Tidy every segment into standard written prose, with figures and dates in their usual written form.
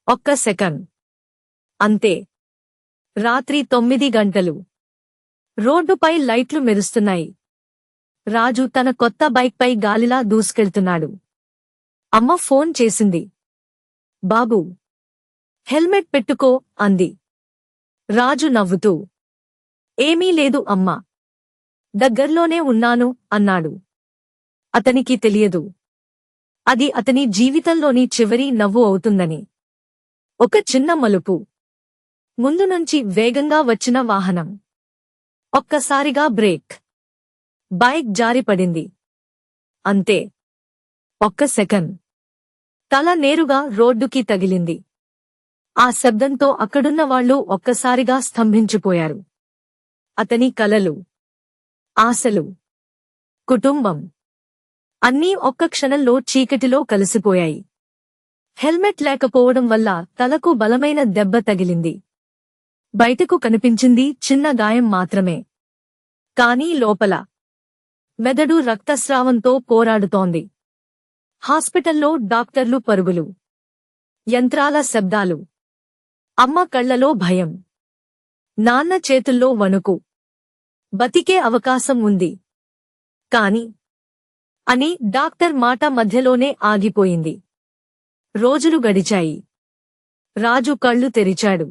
ఒక్క సెకండ్. అంతే. రాత్రి 9 గంటలు. రోడ్డుపై లైట్లు మెరుస్తున్నాయి. రాజు తన కొత్త బైక్పై గాలిలా దూసుకెళ్తున్నాడు. అమ్మ ఫోన్ చేసింది. బాబూ, హెల్మెట్ పెట్టుకో అంది. రాజు నవ్వుతూ, ఏమీ లేదు అమ్మా, దగ్గర్లోనే ఉన్నాను అన్నాడు. అతనికి తెలియదు, అది అతని జీవితంలోని చివరి నవ్వు అవుతుందని. ఒక చిన్న మలుపు. ముందు నుంచి వేగంగా వచ్చిన వాహనం. ఒక్కసారిగా బ్రేక్. బైక్ జారిపడింది. అంతే. ఒక్క సెకండ్. తల నేరుగా రోడ్డుకి తగిలింది. ఆ శబ్దంతో అక్కడున్న వాళ్ళు ఒక్కసారిగా స్తంభించిపోయారు. అతని కలలు, ఆశలు, కుటుంబం అన్నీ ఒక్క క్షణంలో చీకటిలో కలిసిపోయాయి. హెల్మెట్ లేకపోవడం వల్ల తలకు బలమైన దెబ్బ తగిలింది. బయటకు కనిపించింది చిన్న గాయం మాత్రమే. కానీ లోపల మెదడు రక్తస్రావంతో పోరాడుతోంది. హాస్పిటల్లో డాక్టర్లు పరుగులు, యంత్రాల శబ్దాలు. అమ్మ కళ్లలో భయం, నాన్న చేతుల్లో వణుకు. బతికే అవకాశం ఉంది కాని అని డాక్టర్ మాట మధ్యలోనే ఆగిపోయింది. రోజులు గడిచాయి. రాజు కళ్ళు తెరిచాడు.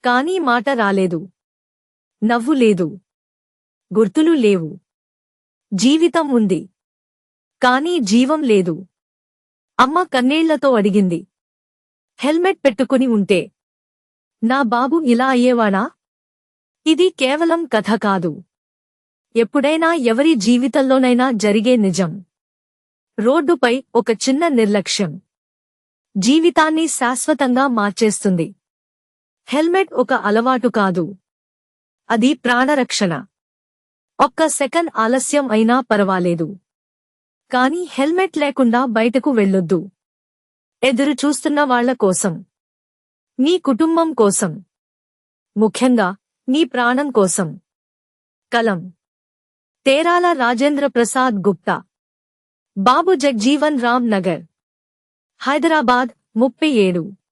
కానీ మాట రాలేదు. నవ్వు లేదు. గుర్తులు లేవు. జీవితం ఉంది కానీ జీవం లేదు. అమ్మ కన్నీళ్లతో అడిగింది, హెల్మెట్ పెట్టుకుని ఉంటే నా బాబు ఇలా అయ్యేవాడా? ఇది కేవలం కథ కాదు, ఎప్పుడైనా ఎవరి జీవితంలోనైనా జరిగే నిజం. రోడ్డుపై ఒక చిన్న నిర్లక్ష్యం జీవితాన్ని శాశ్వతంగా మార్చేస్తుంది. హెల్మెట్ ఒక అలవాటు కాదు, అది ప్రాణరక్షణ. ఒక్క సెకండ్ ఆలస్యం అయినా పర్వాలేదు, కానీ హెల్మెట్ లేకుండా బయటకు వెళ్ళొద్దు. ఎదురు చూస్తున్న వాళ్ల కోసం, నీ కుటుంబం కోసం, ముఖ్యంగా నీ ప్రాణం కోసం. కలం తేరాల రాజేంద్ర ప్రసాద్ గుప్తా. బాబు జగ్జీవన్ రామ్ నగర్, హైదరాబాద్ 37.